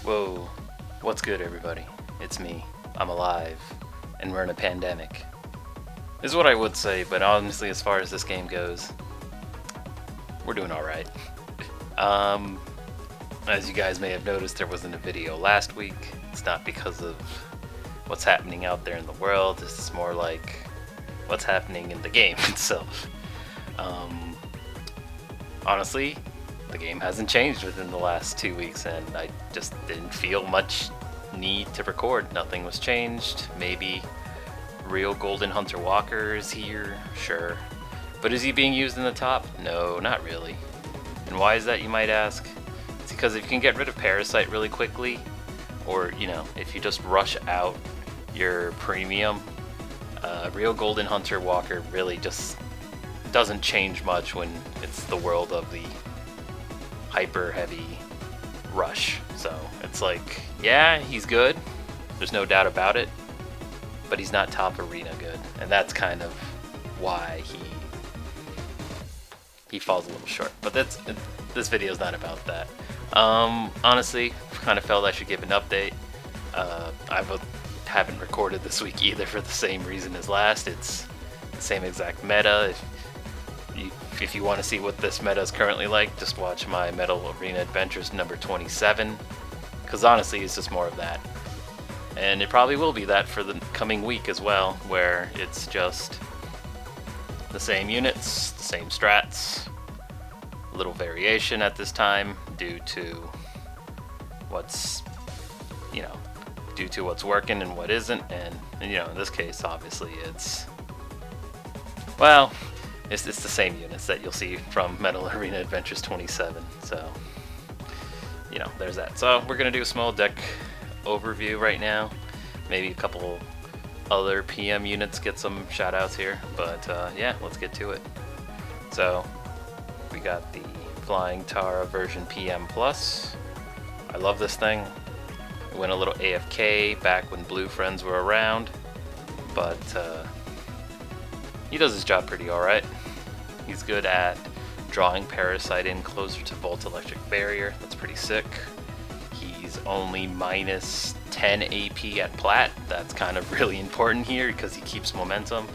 Whoa, what's good, everybody? It's me. I'm alive, and we're in a pandemic. Is what I would say, but honestly, as far as this game goes, we're doing alright. As you guys may have noticed, there wasn't a video last week. It's not because of what's happening out there in the world, this is more like what's happening in the game itself. Honestly, the game hasn't changed within the last 2 weeks, and I just didn't feel much need to record. Nothing was changed. Maybe real Golden Hunter Walker is here, sure. But is he being used in the top? No, not really. And why is that, you might ask? It's because if you can get rid of Parasite really quickly, or, you know, if you just rush out your premium, real Golden Hunter Walker really just doesn't change much when it's the world of the hyper heavy rush. So it's like, yeah, he's good, there's no doubt about it, but he's not top arena good, and that's kind of why he falls a little short. But this video is not about that. Honestly, kind of felt I should give an update. I haven't recorded this week either for the same reason as last. It's the same exact meta. If you want to see what this meta is currently like, just watch my Metal Arena Adventures number 27, because honestly it's just more of that. And it probably will be that for the coming week as well, where it's just the same units, the same strats, a little variation at this time due to what's, you know, due to what's working and what isn't. And you know, in this case, obviously it's, well, it's the same units that you'll see from Metal Arena Adventures 27. So, you know, there's that. So we're gonna do a small deck overview right now. Maybe a couple other PM units get some shout outs here, but yeah, let's get to it. So we got the Flying Tara version PM Plus. I love this thing. It went a little AFK back when Blue Friends were around, but he does his job pretty alright. He's good at drawing Parasite in closer to Volt Electric Barrier. That's pretty sick. He's only minus 10 AP at Plat. That's kind of really important here because he keeps momentum.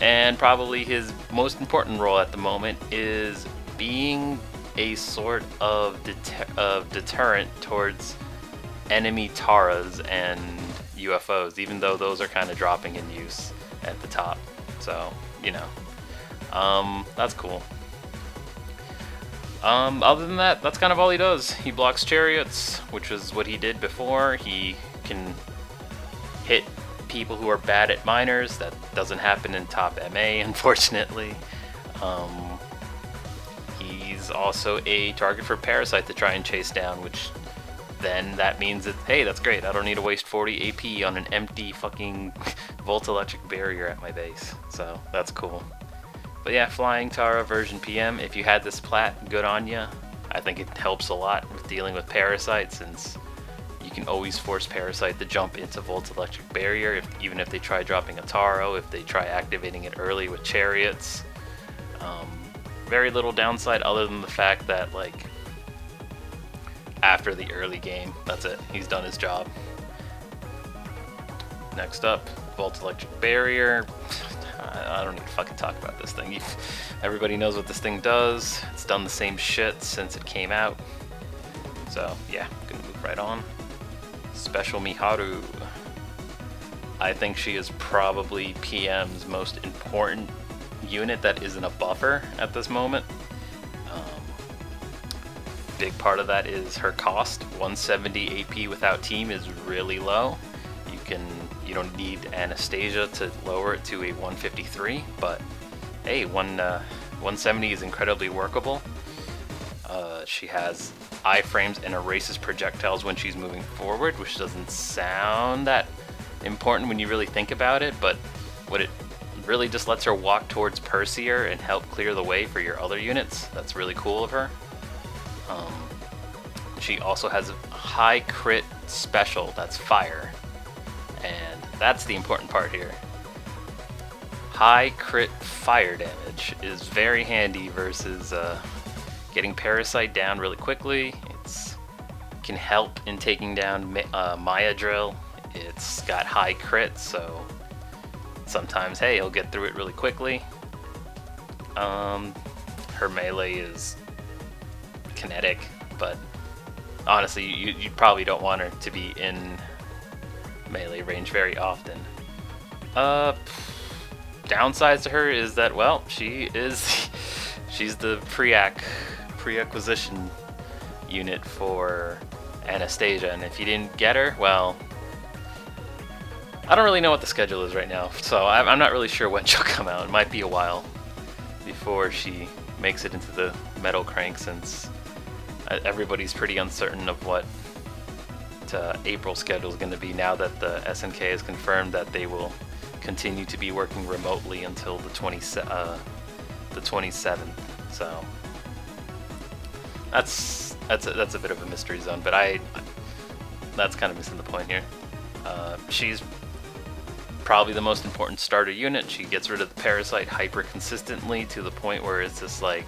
And probably his most important role at the moment is being a sort of deterrent towards enemy Taras and UFOs, even though those are kind of dropping in use at the top. So, you know, that's cool. Other than that, that's kind of all he does. He blocks chariots, which is what he did before. He can hit people who are bad at miners. That doesn't happen in top MA, unfortunately. He's also a target for Parasite to try and chase down, which then that means that, hey, that's great. I don't need to waste 40 AP on an empty fucking Volt Electric Barrier at my base. So that's cool. But yeah, Flying Tara version PM, if you had this plat, good on ya. I think it helps a lot with dealing with Parasite, since you can always force Parasite to jump into Volt Electric Barrier, even if they try dropping a Taro, if they try activating it early with Chariots. Very little downside other than the fact that, like, after the early game, that's it. He's done his job. Next up, Volt Electric Barrier. I don't need to fucking talk about this thing. Everybody knows what this thing does. It's done the same shit since it came out. So yeah, gonna move right on. Special Miharu. I think she is probably PM's most important unit that isn't a buffer at this moment. Big part of that is her cost. 170 AP without team is really low. You don't need Anastasia to lower it to a 153, but hey, 170 is incredibly workable. She has iframes and erases projectiles when she's moving forward, which doesn't sound that important when you really think about it, but what it really just lets her walk towards Perseer and help clear the way for your other units. That's really cool of her. She also has a high crit special, that's fire. And that's the important part here. High crit fire damage is very handy versus getting Parasite down really quickly. It's can help in taking down Maya Drill. It's got high crit, so sometimes, hey, he'll get through it really quickly. Her melee is kinetic, but honestly, you probably don't want her to be in melee range very often. Downsides to her is that, well, she's the pre-acquisition unit for Anastasia, and if you didn't get her, well, I don't really know what the schedule is right now, so I'm not really sure when she'll come out. It might be a while before she makes it into the metal crank, since everybody's pretty uncertain of what April schedule is going to be now that the SNK has confirmed that they will continue to be working remotely until the 27th. So that's a bit of a mystery zone, but that's kind of missing the point here. She's probably the most important starter unit. She gets rid of the parasite hyper consistently to the point where it's just like,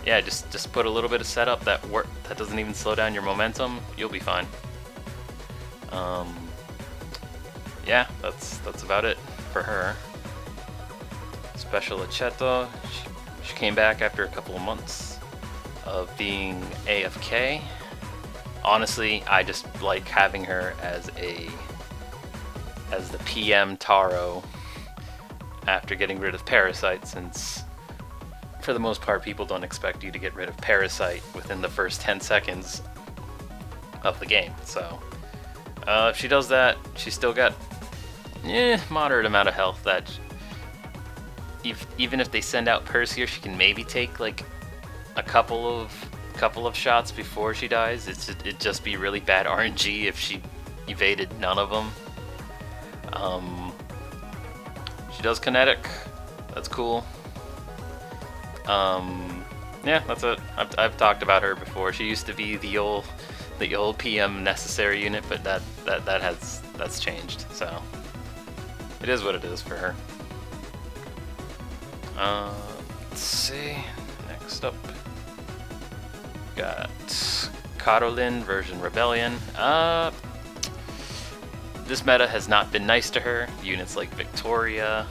yeah, just put a little bit of setup that doesn't even slow down your momentum. You'll be fine. Yeah, that's about it for her. Special Achat, she came back after a couple of months of being AFK. Honestly, I just like having her as the PM Taro after getting rid of Parasite, since for the most part people don't expect you to get rid of Parasite within the first 10 seconds of the game. So if she does that, she's still got moderate amount of health that even if they send out Perseer, she can maybe take like a couple of shots before she dies. It'd just be really bad RNG if she evaded none of them. She does kinetic. That's cool. Yeah, that's it. I've talked about her before. She used to be the old PM necessary unit, but that's changed. So it is what it is for her. Let's see. Next up, got Karolin version Rebellion. This meta has not been nice to her. Units like Victoria,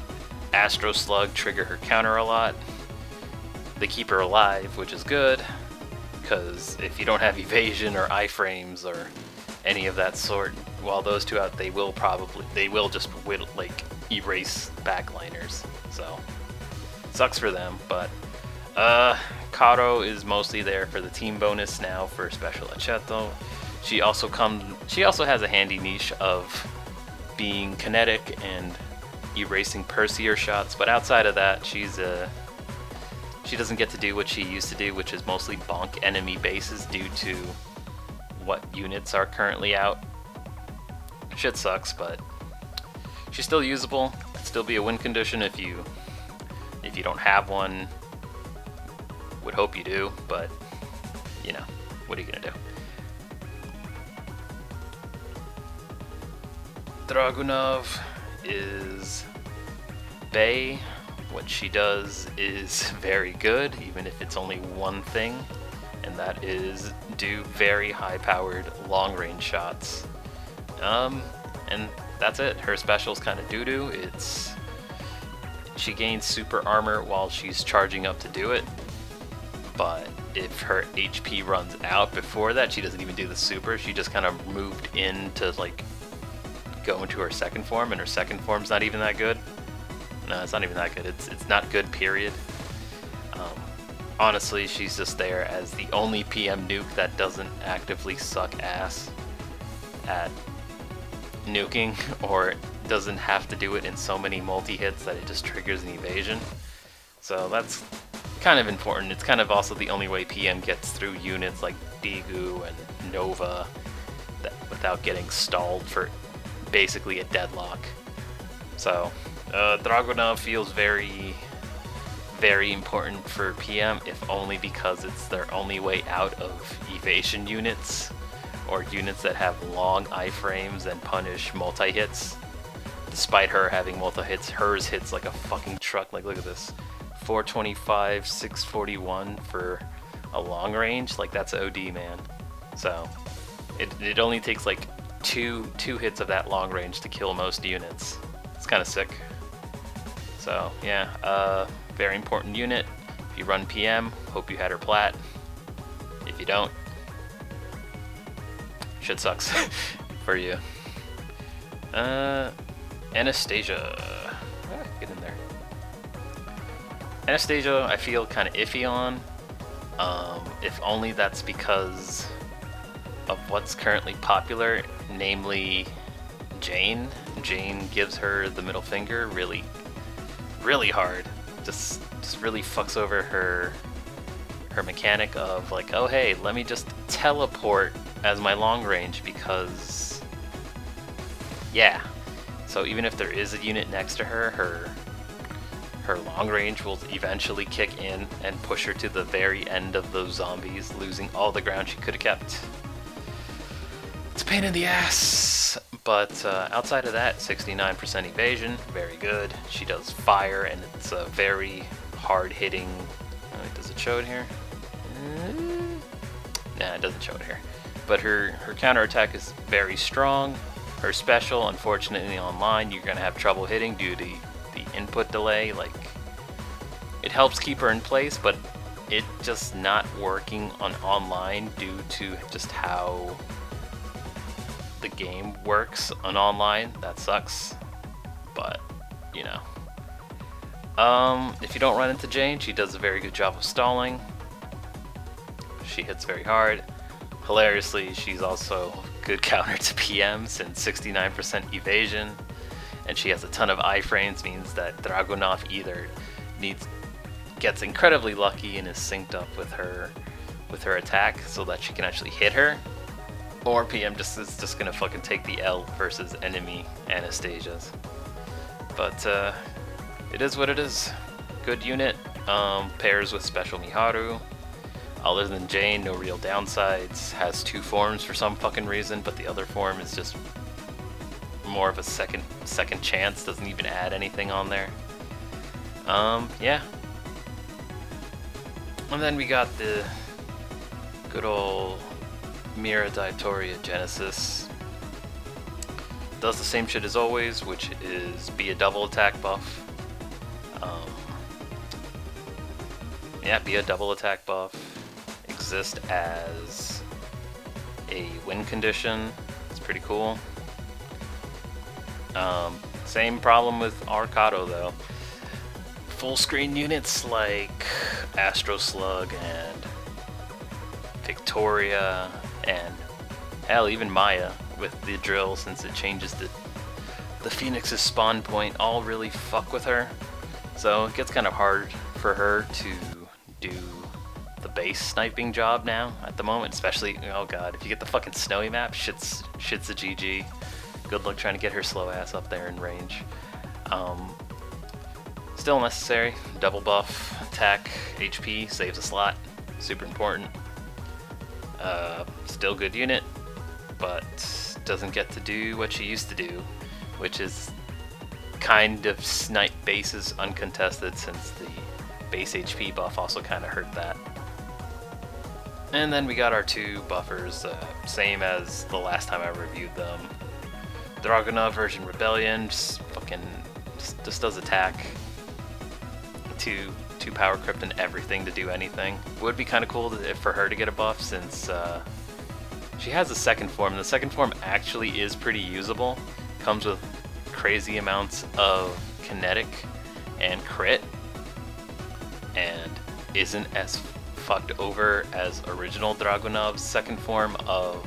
Astro Slug trigger her counter a lot. They keep her alive, which is good, because if you don't have evasion or iframes or any of that sort, while those two out, they will just like erase backliners. So sucks for them, but Kaoru is mostly there for the team bonus now for Special Achat. She also has a handy niche of being kinetic and erasing Perseer shots, but outside of that, she doesn't get to do what she used to do, which is mostly bonk enemy bases due to what units are currently out. Shit sucks, but she's still usable. Could still be a win condition if you don't have one. Would hope you do, but you know, what are you gonna do? Dragunov is Bay. What she does is very good, even if it's only one thing, and that is do very high-powered long-range shots. And that's it. Her special's kind of doo-doo. She gains super armor while she's charging up to do it, but if her HP runs out before that, she doesn't even do the super. She just kind of moved in to like go into her second form, and her second form's not even that good. No, it's not even that good. It's not good, period. Honestly, she's just there as the only PM nuke that doesn't actively suck ass at nuking, or doesn't have to do it in so many multi-hits that it just triggers an evasion. So that's kind of important. It's kind of also the only way PM gets through units like Digue and Nova without getting stalled for basically a deadlock. So Dragunov feels very, very important for PM, if only because it's their only way out of evasion units, or units that have long iframes and punish multi-hits. Despite her having multi-hits, hers hits like a fucking truck. Like, look at this. 425, 641 for a long range. Like, that's OD, man. So It only takes like two hits of that long range to kill most units. It's kind of sick. So yeah, very important unit. If you run PM, hope you had her plat. If you don't, shit sucks for you. Anastasia. Get in there. Anastasia, I feel kind of iffy on. If only that's because of what's currently popular, namely Jane. Jane gives her the middle finger really hard. Just really fucks over her mechanic of like, oh hey, let me just teleport as my long range because yeah. So even if there is a unit next to her, her long range will eventually kick in and push her to the very end of those zombies, losing all the ground she could have kept. It's a pain in the ass, but outside of that, 69% evasion, very good. She does fire, and it's a very hard-hitting... does it show it here? Nah, it doesn't show it here. But her counterattack is very strong. Her special, unfortunately online, you're going to have trouble hitting due to the input delay. Like, it helps keep her in place, but it just not working on online due to just how the game works on online. That sucks, but you know. If you don't run into Jane, she does a very good job of stalling. She hits very hard. Hilariously, she's also good counter to PM since 69% evasion, and she has a ton of iframes, means that Dragunov either gets incredibly lucky and is synced up with her attack so that she can actually hit her, or PM is just gonna fucking take the L versus enemy Anastasias. But it is what it is. Good unit. Pairs with special Miharu. Other than Jane, no real downsides. Has two forms for some fucking reason, but the other form is just more of a second chance. Doesn't even add anything on there. Yeah. And then we got the good old Mira Diatoria Genesis. Does the same shit as always, which is be a double attack buff. Yeah, be a double attack buff. Exist as a win condition. It's pretty cool. Same problem with Arcadia though. Full screen units like Astro Slug and Victoria and hell, even Maya with the drill, since it changes the Phoenix's spawn point, all really fuck with her. So it gets kind of hard for her to do the base sniping job now at the moment, especially, oh god, if you get the fucking snowy map, shit's a GG. Good luck trying to get her slow ass up there in range. Still necessary. Double buff, attack, HP, saves a slot. Super important. Still good unit, but doesn't get to do what she used to do, which is kind of snipe bases uncontested, since the base HP buff also kind of hurt that. And then we got our two buffers, same as the last time I reviewed them. Dragunov version Rebellion, just does attack. Two power crypt and everything to do anything. Would be kind of cool for her to get a buff, since she has a second form, and the second form actually is pretty usable. Comes with crazy amounts of kinetic and crit, and isn't as fucked over as original Dragunov's second form of,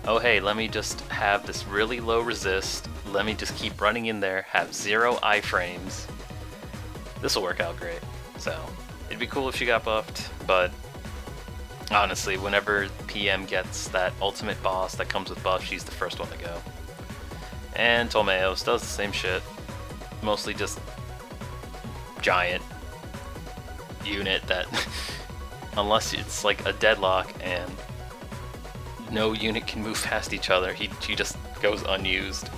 oh hey, let me just have this really low resist, let me just keep running in there, have 0 iframes. This will work out great. So it'd be cool if she got buffed, but honestly, whenever PM gets that ultimate boss that comes with buff, she's the first one to go. And Tomeos does the same shit, mostly just giant unit that unless it's like a deadlock and no unit can move past each other, he just goes unused.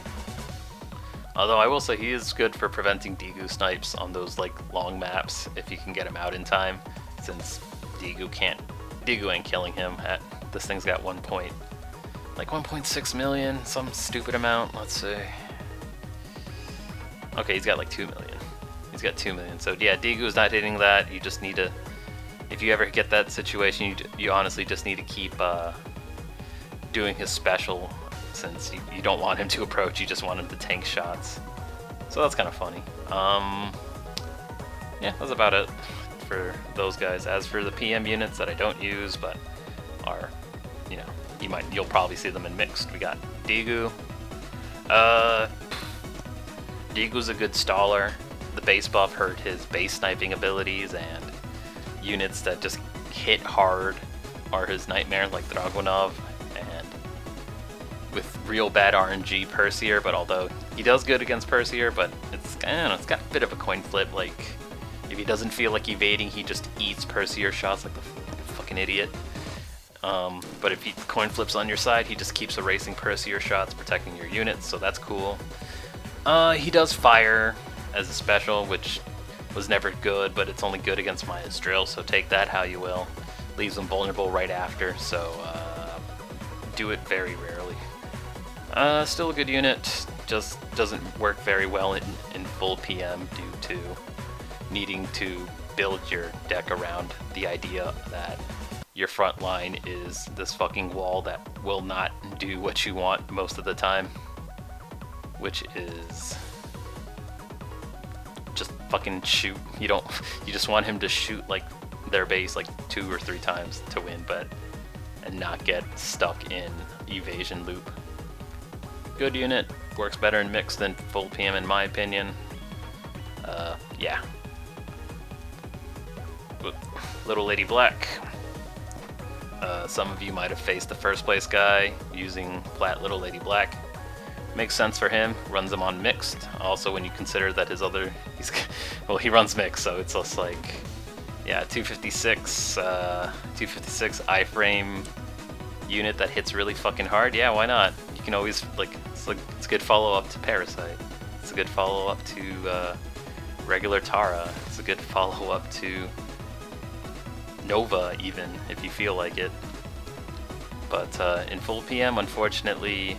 Although I will say he is good for preventing Digue snipes on those like long maps if you can get him out in time, since Digue ain't killing him. This thing's got 1 point. like 1.6 million, some stupid amount. Let's see. Okay, he's got like 2 million. He's got 2 million. So yeah, Digue is not hitting that. You just need to, if you ever get that situation, you honestly just need to keep doing his special, since you don't want him to approach, you just want him to tank shots. So that's kind of funny. Yeah, that's about it for those guys. As for the PM units that I don't use, but are, you know, you'll probably see them in mixed. We got Digue. Digue's a good staller. The base buff hurt his base sniping abilities, and units that just hit hard are his nightmare, like Dragunov, and with real bad RNG Perseer. But although he does good against Perseer, but it's, I don't know, it's got a bit of a coin flip. Like, if he doesn't feel like evading, he just eats Perseer shots like a fucking idiot. But if he coin flips on your side, he just keeps erasing Perseer shots, protecting your units, so that's cool. He does fire as a special, which was never good, but it's only good against Maya's drill, so take that how you will. Leaves him vulnerable right after, so do it very rarely. Still a good unit, just doesn't work very well in full PM due to needing to build your deck around the idea that your front line is this fucking wall that will not do what you want most of the time, which is just fucking shoot. You just want him to shoot like their base like 2 or 3 times to win, and not get stuck in evasion loop. Good unit, works better in mixed than full PM in my opinion. Yeah. Little Lady Black. Some of you might have faced the first place guy using Plat Little Lady Black. Makes sense for him, runs him on mixed. Also, when you consider that he runs mixed, so it's just like, yeah, 256 iframe unit that hits really fucking hard. Yeah, why not? You can always, like, it's a good follow-up to Parasite. It's a good follow-up to regular Tara. It's a good follow-up to Nova, even, if you feel like it. But in full PM, unfortunately,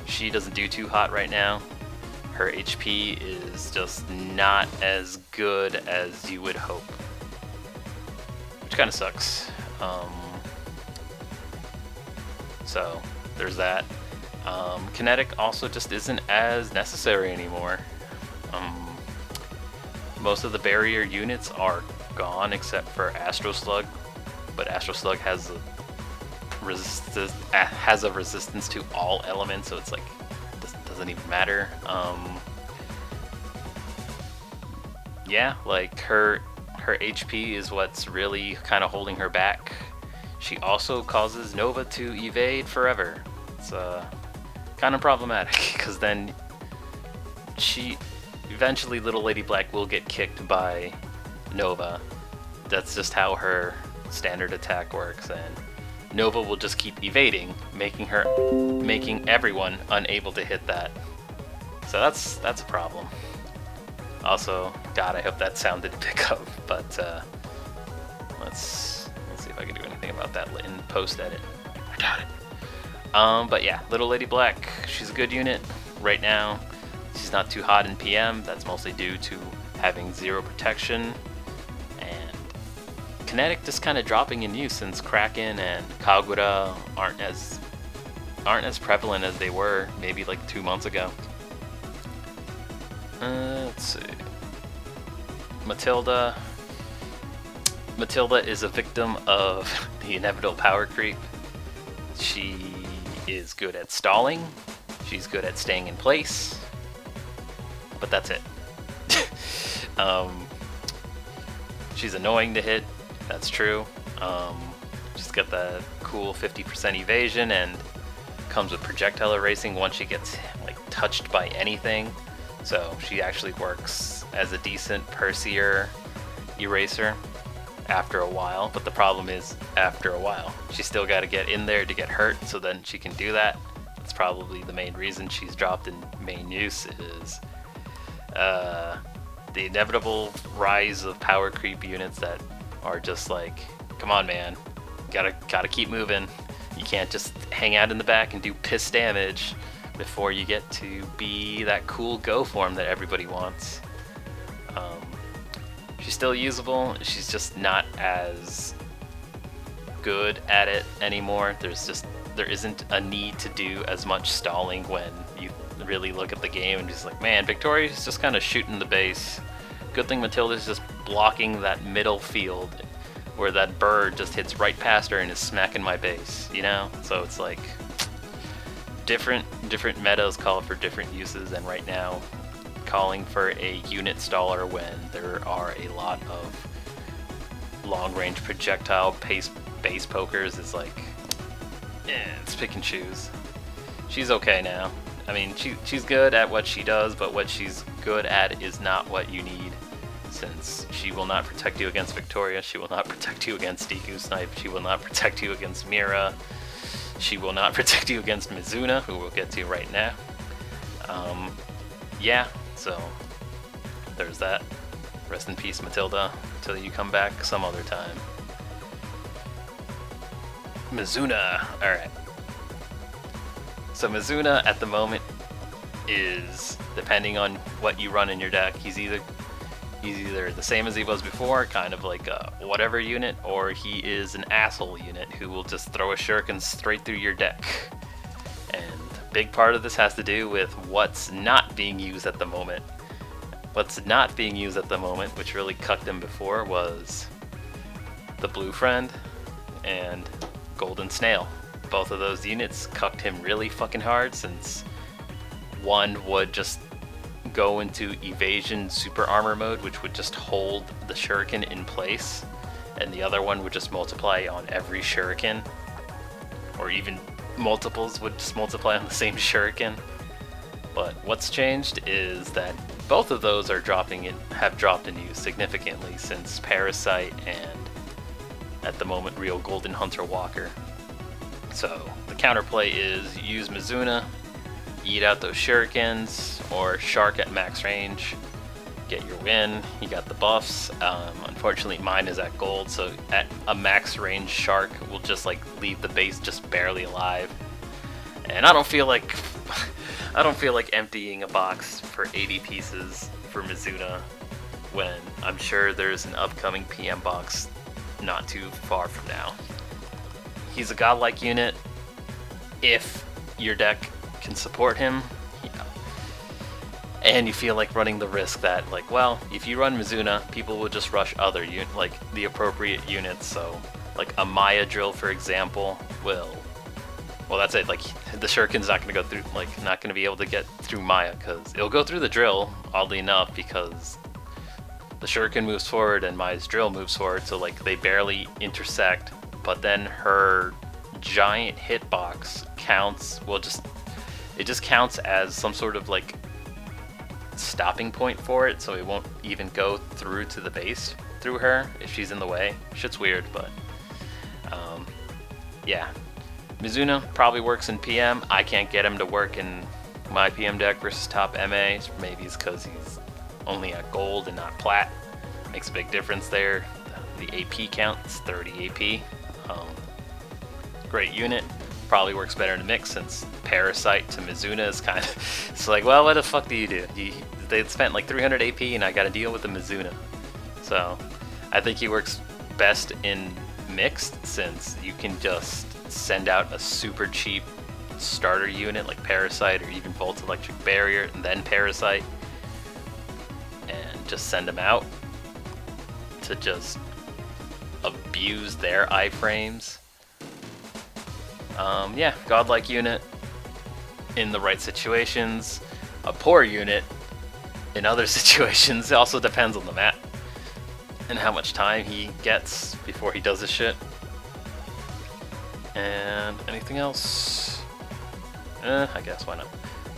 she doesn't do too hot right now. Her HP is just not as good as you would hope, which kind of sucks. So there's that. Kinetic also just isn't as necessary anymore. Most of the barrier units are gone except for Astro Slug, but Astro Slug has a resistance to all elements, so it's like doesn't even matter. Yeah, like her HP is what's really kind of holding her back. She also causes Nova to evade forever. It's kind of problematic, because then eventually Little Lady Black will get kicked by Nova. That's just how her standard attack works, and Nova will just keep evading, making everyone unable to hit that. So that's a problem. Also, God, I hope that sound didn't pick up, but let's see if I can do anything about that in post edit. I doubt it. But yeah, Little Lady Black, she's a good unit right now. She's not too hot in PM. That's mostly due to having 0 protection, and Kinetic just kind of dropping in use since Kraken and Kaoru aren't as prevalent as they were maybe like 2 months ago. Let's see. Matilda. Matilda is a victim of the inevitable power creep. She is good at stalling. She's good at staying in place. But that's it. She's annoying to hit. That's true. She's got the cool 50% evasion and comes with projectile erasing once she gets like touched by anything. So she actually works as a decent Perseer eraser after a while. But the problem is, after a while, she's still got to get in there to get hurt, so then she can do that. That's probably the main reason she's dropped in main use, is the inevitable rise of power creep units that are just like, come on man, gotta keep moving, You can't just hang out in the back and do piss damage before you get to be that cool go form that everybody wants. She's still usable, she's just not as good at it anymore. There isn't a need to do as much stalling when you really look at the game and just like, man, Victoria's just kind of shooting the base. Good thing Matilda's just blocking that middle field where that bird just hits right past her and is smacking my base, you know? So it's like different metas call for different uses, and right now calling for a unit staller when there are a lot of long-range projectile base pokers is like, it's pick and choose. She's okay now. I mean, she's good at what she does, but what she's good at is not what you need, since she will not protect you against Victoria, she will not protect you against Digue Snipe, she will not protect you against Mira, she will not protect you against Mizuna, who we'll get to right now. Yeah, so there's that. Rest in peace, Matilda, until you come back some other time. Mizuna, alright. So Mizuna at the moment is, depending on what you run in your deck, he's either the same as he was before, kind of like a whatever unit, or he is an asshole unit who will just throw a shuriken straight through your deck. And a big part of this has to do with what's not being used at the moment. What's not being used at the moment, which really cucked him before, was the Blue Friend and Golden Snail. Both of those units cucked him really fucking hard, since one would just go into evasion super armor mode, which would just hold the shuriken in place, and the other one would just multiply on every shuriken, or even multiples would just multiply on the same shuriken. But what's changed is that both of those are have dropped in use significantly since Parasite and, at the moment, Real Golden Hunter Walker. So the counterplay is use Mizuna, eat out those shurikens, or Shark at max range, get your win. You got the buffs. Unfortunately, mine is at gold, so at a max range Shark will just like leave the base just barely alive. And I don't feel like emptying a box for 80 pieces for Mizuna when I'm sure there's an upcoming PM box not too far from now. He's a godlike unit if your deck can support him, and you feel like running the risk that, like, well, if you run Mizuna, people will just rush other the appropriate units. So like a Maya drill, for example, well, that's it. Like, the shuriken's not going to go through, like, not going to be able to get through Maya, because it'll go through the drill, oddly enough, because the shuriken moves forward and Maya's drill moves forward, so like they barely intersect. But then her giant hitbox counts, it just counts as some sort of like stopping point for it, so it won't even go through to the base through her if she's in the way. Shit's weird, but yeah. Mizuna probably works in PM. I can't get him to work in my PM deck versus top MA. Maybe it's because he's only at gold and not plat. Makes a big difference there. The AP count is 30 AP. Great unit. Probably works better in a mix, since Parasite to Mizuna is kind of, it's like, well, what the fuck do you do? They spent like 300 AP and I gotta deal with the Mizuna. So I think he works best in mixed, since you can just send out a super cheap starter unit like Parasite or even Volt Electric Barrier and then Parasite, and just send them out to just abuse their iframes. Yeah, godlike unit in the right situations. A poor unit in other situations. It also depends on the map and how much time he gets before he does his shit. And anything else? I guess, why not?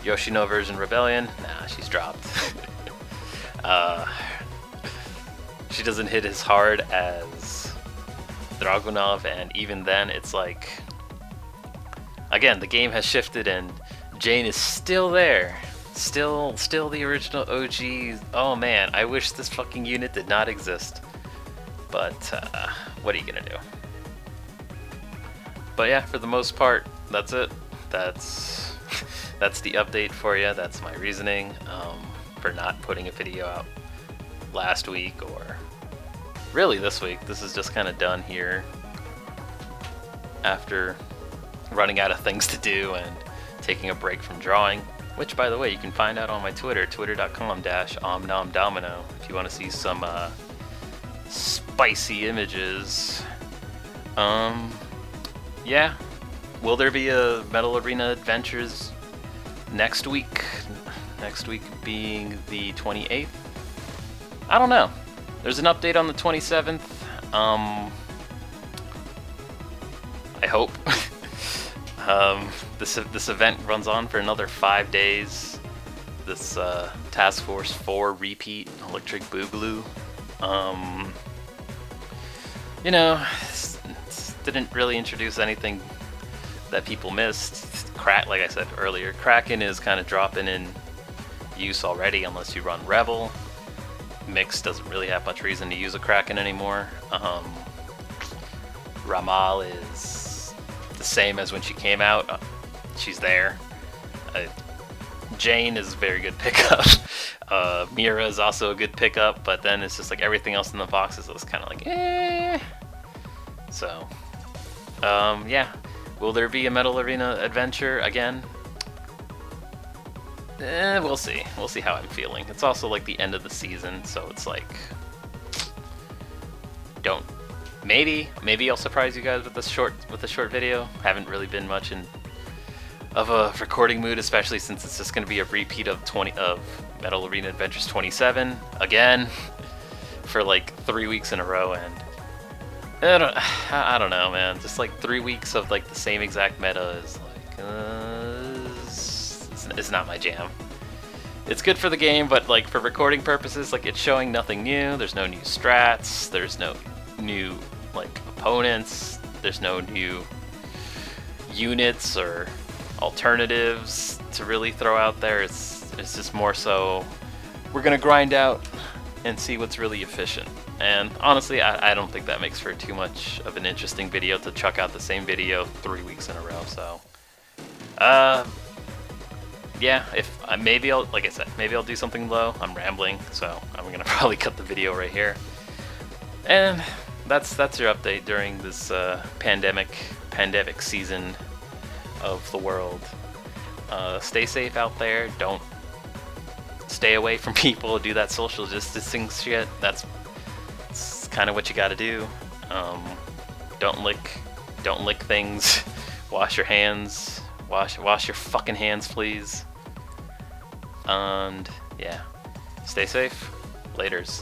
Yoshino version Rebellion? Nah, she's dropped. She doesn't hit as hard as Dragunov, and even then it's like, again, the game has shifted and Jane is still there. Still the original OG. Oh man, I wish this fucking unit did not exist. But what are you gonna do? But yeah, for the most part, that's it. That's that's the update for you. That's my reasoning for not putting a video out last week, or really this week. This is just kind of done here after running out of things to do and taking a break from drawing, which, by the way, you can find out on my Twitter, twitter.com/omnomdomino, if you want to see some spicy images. Yeah, will there be a Metal Arena Adventures next week? Next week being the 28th? I don't know. There's an update on the 27th. I hope. This event runs on for another 5 days. This Task Force 4 repeat, Electric Boogaloo. You know, didn't really introduce anything that people missed. Like I said earlier, Kraken is kind of dropping in use already unless you run Rebel. Mix doesn't really have much reason to use a Kraken anymore. Ramal is the same as when she came out. She's there. Jane is a very good pickup. Mira is also a good pickup, but then it's just like everything else in the boxes is kind of like eh. So, yeah. Will there be a Metal Arena Adventure again? We'll see. We'll see how I'm feeling. It's also like the end of the season, so it's like, maybe I'll surprise you guys with this short video. Haven't really been much of a recording mood, especially since it's just going to be a repeat of Metal Arena Adventures 27 again for like 3 weeks in a row, and I don't know, man. Just like 3 weeks of like the same exact meta is like it's not my jam. It's good for the game, but like for recording purposes, like it's showing nothing new. There's no new strats. There's no new like opponents. There's no new units or alternatives to really throw out there. It's just more so we're gonna grind out and see what's really efficient. And honestly, I don't think that makes for too much of an interesting video to chuck out the same video 3 weeks in a row. So, yeah, maybe I'll, like I said, maybe I'll do something low. I'm rambling, so I'm gonna probably cut the video right here. And that's your update during this pandemic season of the world. Stay safe out there. Don't stay away from people. Do that social distancing shit. That's kind of what you got to do. Don't lick things. Wash your hands. Wash your fucking hands, please. And yeah, stay safe. Laters.